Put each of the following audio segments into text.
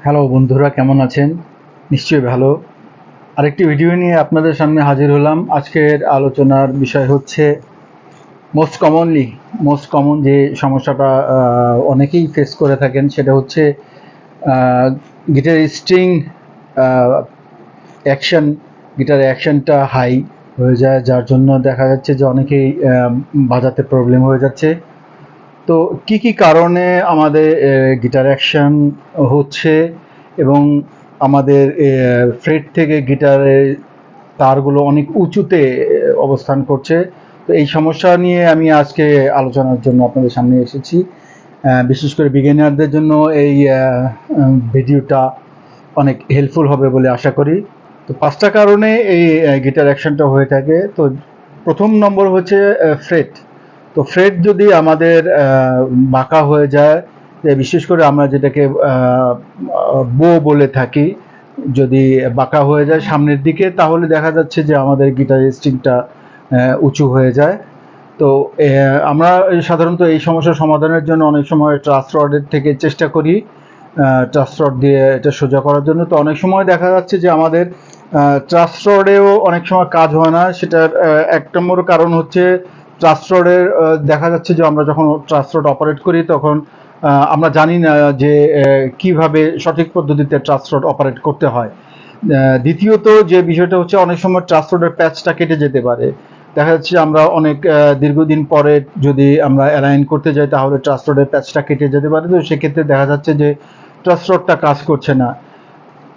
Hello বন্ধুরা, কেমন আছেন? নিশ্চয়ই ভালো। আরেকটি ভিডিও নিয়ে আপনাদের সামনে হাজির হলাম। আজকের আলোচনার বিষয় হচ্ছে মোস্ট কমন যে সমস্যাটা অনেকেই ফেস করে থাকেন, সেটা হচ্ছে গিটার স্ট্রিং অ্যাকশন গিটার অ্যাকশনটা হাই হয়ে যায়, যার জন্য দেখা যাচ্ছে যে অনেকেই বাজাতে প্রবলেম হয়ে যাচ্ছে। তো কি কারণে আমাদের গিটার অ্যাকশন হচ্ছে এবং আমাদের ফ্রেট থেকে গিটারের তারগুলো অনেক উঁচুতে অবস্থান করছে। তো এই সমস্যা নিয়ে আমি আজকে আলোচনার জন্য আপনাদের সামনে এসেছি। বিশেষ করে বিগিনারদের জন্য এই ভিডিওটা অনেক হেল্পফুল হবে বলে আশা করি। তো 5টা কারণে এই গিটার অ্যাকশনটা হয়ে থাকে। তো প্রথম নম্বর হচ্ছে ফ্রেট। তো ফ্রেট যদি আমাদের বাঁকা হয়ে যায়, বিশেষ করে আমরা যেটাকে বো বলে থাকি, যদি বাঁকা হয়ে যায় সামনের দিকে, তাহলে দেখা যাচ্ছে যে আমাদের গিটার স্ট্রিংটা উঁচু হয়ে যায়। তো আমরা সাধারণত এই সমস্যার সমাধানের জন্য অনেক সময় ট্রাস রডের থেকে চেষ্টা করি ট্রাস রড দিয়ে এটা সোজা করার জন্য। তো অনেক সময় দেখা যাচ্ছে যে আমাদের ট্রাস রডেও অনেক সময় কাজ হয় না। সেটার এক নম্বর কারণ হচ্ছে ট্রাস রডের দেখা যাচ্ছে যে আমরা যখন ট্রাস রড অপারেট করি তখন আমরা জানি না যে কিভাবে সঠিক পদ্ধতিতে ট্রাস রড অপারেট করতে হয়। দ্বিতীয়ত যে বিষয়টা হচ্ছে, অনেক সময় ট্রাস রডের প্যাচটা কেটে যেতে পারে। দেখা যাচ্ছে আমরা অনেক দীর্ঘদিন পরে যদি আমরা অ্যালাইন করতে যাই, তাহলে ট্রাস রডের প্যাচটা কেটে যেতে পারে। তো সেক্ষেত্রে দেখা যাচ্ছে যে ট্রাস রডটা কাজ করছে না।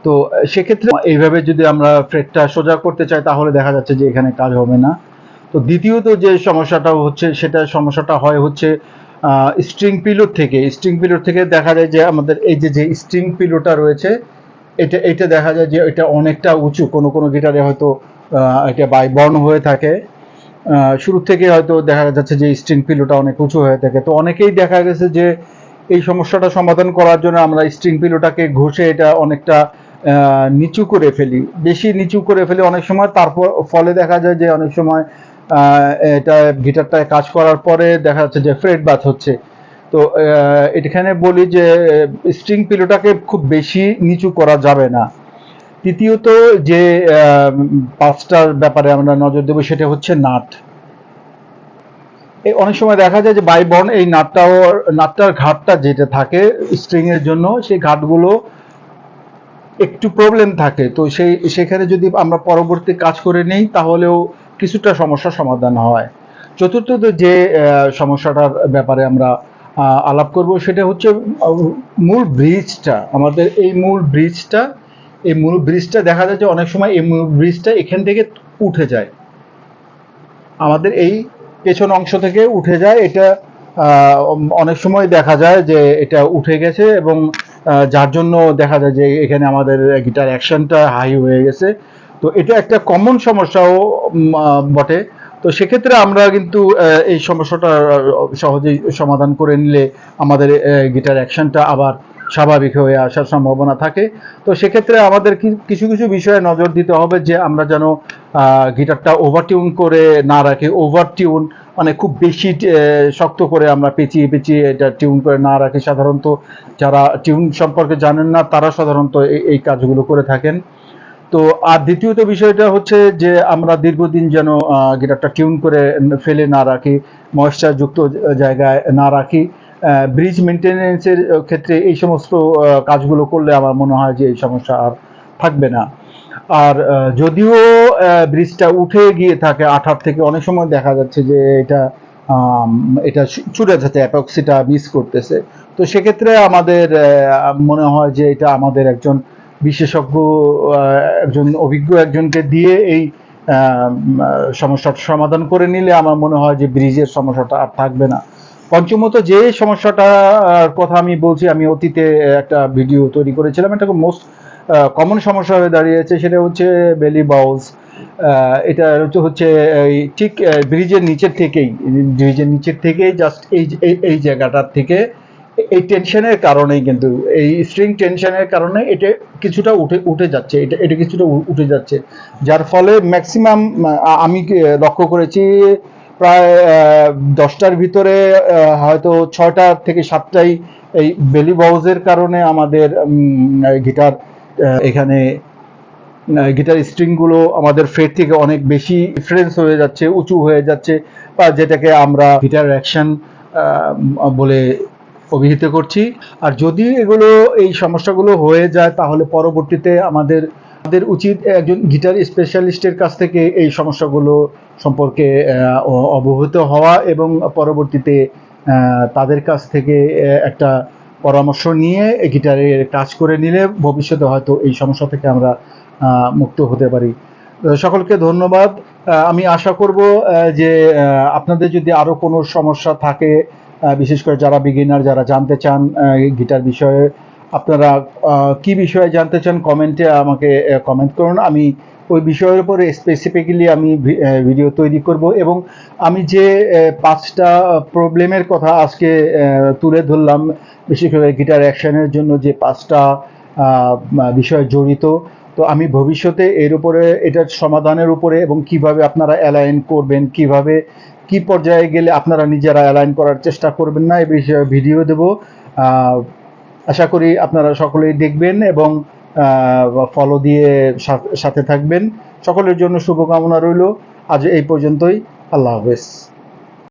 তো সেক্ষেত্রে এইভাবে যদি আমরা ফ্রেটটা সোজা করতে চাই, তাহলে দেখা যাচ্ছে যে এখানে কাজ হবে না। তো দ্বিতীয়ত যে সমস্যাটা হচ্ছে, সমস্যাটা হয় হচ্ছে স্ট্রিং পিলোর থেকে দেখা যায় যে আমাদের এই যে স্ট্রিং পিলোটা রয়েছে, এটা দেখা যায় যে এটা অনেকটা উঁচু। কোনো গিটারে হয়তো এটা বাই বর্ন হয়ে থাকে। শুরু থেকে হয়তো দেখা যাচ্ছে যে স্ট্রিং পিলোটা অনেক উঁচু হয়ে থাকে। তো অনেকেই দেখা গেছে যে এই সমস্যাটা সমাধান করার জন্য আমরা স্ট্রিং পিলোটাকে ঘষে এটা অনেকটা নিচু করে ফেলি, বেশি নিচু করে ফেলি অনেক সময়। তারপর ফলে দেখা যায় যে অনেক সময় এটা গিটারটায় কাজ করার পরে দেখা যাচ্ছে যে ফ্রেট বাজ হচ্ছে। তো এখানে বলি যে স্ট্রিং পিলোটাকে খুব বেশি নিচু করা যাবে না। তৃতীয়ত যে 5টার ব্যাপারে আমরা নজর দেবো, সেটা হচ্ছে নাট। এই অনেক সময় দেখা যায় যে বাইবর্ন এই নাটটার ঘাটটা যেটা থাকে স্ট্রিং এর জন্য, সেই ঘাটগুলো একটু প্রবলেম থাকে। তো সেখানে যদি আমরা পরবর্তী কাজ করে নেই, তাহলেও কিছুটা সমস্যার সমাধান হয়। চতুর্থত যে সমস্যাটার ব্যাপারে আমরা আলাপ করব, সেটা হচ্ছে মূল ব্রিজটা। আমাদের এই মূল ব্রিজটা দেখা যায় যে অনেক সময় এই মূল ব্রিজটা এখান থেকে উঠে যায়, আমাদের এই পেছন অংশ থেকে উঠে যায়। এটা অনেক সময় দেখা যায় যে এটা উঠে গেছে, এবং যার জন্য দেখা যায় যে এখানে আমাদের গিটার অ্যাকশনটা হাই হয়ে গেছে। তো এটা একটা কমন সমস্যাও বটে। তো সেক্ষেত্রে আমরা কিন্তু এই সমস্যাটা সহজেই সমাধান করে নিলে আমাদের গিটার অ্যাকশনটা আবার স্বাভাবিক হয়ে আসার সম্ভাবনা থাকে। তো সেক্ষেত্রে আমাদের কিছু বিষয়ে নজর দিতে হবে, যে আমরা যেন গিটারটা ওভার টিউন করে না রাখি। ওভার টিউন মানে খুব বেশি শক্ত করে আমরা পেঁচিয়ে এটা টিউন করে না রাখি। সাধারণত যারা টিউন সম্পর্কে জানেন না, তারা সাধারণত এই কাজগুলো করে থাকেন। তো আর দ্বিতীয়ত বিষয়টা হচ্ছে যে আমরা দীর্ঘদিন যেন গিটারটা টিউন করে ফেলে না রাখি, ময়েশ্চার যুক্ত জায়গায় না রাখি। ব্রিজ মেনটেনেন্সের ক্ষেত্রে এই সমস্ত কাজগুলো করলে আমার মনে হয় যে এই সমস্যা আর থাকবে না। আর যদিও ব্রিজটা উঠে গিয়ে থাকে আঠার থেকে, অনেক সময় দেখা যাচ্ছে যে এটা ছুটে যাচ্ছে, অ্যাপক্সিটা মিস করতেছে। তো সেক্ষেত্রে আমাদের মনে হয় যে এটা আমাদের একজন বিশেষজ্ঞ, একজন অভিজ্ঞ একজনকে দিয়ে এই সমস্যাটা সমাধান করে নিলে আমার মনে হয় যে ব্রিজের সমস্যাটা আর থাকবে না। পঞ্চমত যে সমস্যাটার কথা আমি বলছি, আমি অতীতে একটা ভিডিও তৈরি করেছিলাম। এটা মোস্ট কমন সমস্যা হয়ে দাঁড়িয়েছে, সেটা হচ্ছে বেলি বাউলস। এটা হচ্ছে ঠিক ব্রিজের নিচের থেকেই জাস্ট এই জায়গাটার থেকে এই টেনশনের কারণেই, কিন্তু এই স্ট্রিং টেনশনের কারণে এটা কিছুটা উঠে যাচ্ছে, এটা কিছুটা উঠে যাচ্ছে, যার ফলে ম্যাক্সিমাম আমি লক্ষ্য করেছি প্রায় 10টার ভিতরে হয়তো 6টা থেকে 7টাই এই বেলি বাউজের কারণে আমাদের গিটার এখানে গিটার স্ট্রিংগুলো আমাদের ফ্রেট থেকে অনেক বেশি ডিফারেন্স হয়ে যাচ্ছে, উঁচু হয়ে যাচ্ছে, বা যেটাকে আমরা গিটার অ্যাকশন বলে অভিহিত করছি। আর যদি এগুলো এই সমস্যাগুলো হয়ে যায় তাহলে পরবর্তীতে আমাদের উচিত একজন গিটার স্পেশালিস্টের কাছ থেকে এই সমস্যাগুলো সম্পর্কে অবহিত হওয়া এবং পরবর্তীতে তাদের কাছ থেকে একটা পরামর্শ নিয়ে গিটারের কাজ করে নিলে ভবিষ্যতে হয়তো এই সমস্যা থেকে আমরা মুক্ত হতে পারি। সকলকে ধন্যবাদ। আমি আশা করব যে আপনাদের যদি আরো কোনো সমস্যা থাকে, বিশেষ করে যারা বিগিনার, যারা জানতে চান গিটার বিষয়ে, আপনারা কি বিষয়ে জানতে চান কমেন্টে আমাকে কমেন্ট করুন। আমি ওই বিষয়ের উপরে স্পেসিফিক্যালি আমি ভিডিও তৈরি করব এবং আমি যে 5টা প্রবলেমের কথা আজকে তুলে ধরলাম, বিশেষ করে গিটার অ্যাকশনের জন্য যে 5টা বিষয় জড়িত, তো আমি ভবিষ্যতে এর উপরে এটার সমাধানের উপরে এবং কিভাবে আপনারা অ্যালাইন করবেন, কিভাবে কি পর্যায়ে গেলে আপনারা নিজেরা অ্যালাইন করার চেষ্টা করবেন না, এই বিষয়ে ভিডিও দেব। আশা করি আপনারা সকলেই দেখবেন এবং ফলো দিয়ে সাথে থাকবেন। সকলের জন্য শুভকামনা রইল। আজ এই পর্যন্তই। আল্লাহ হাফেজ।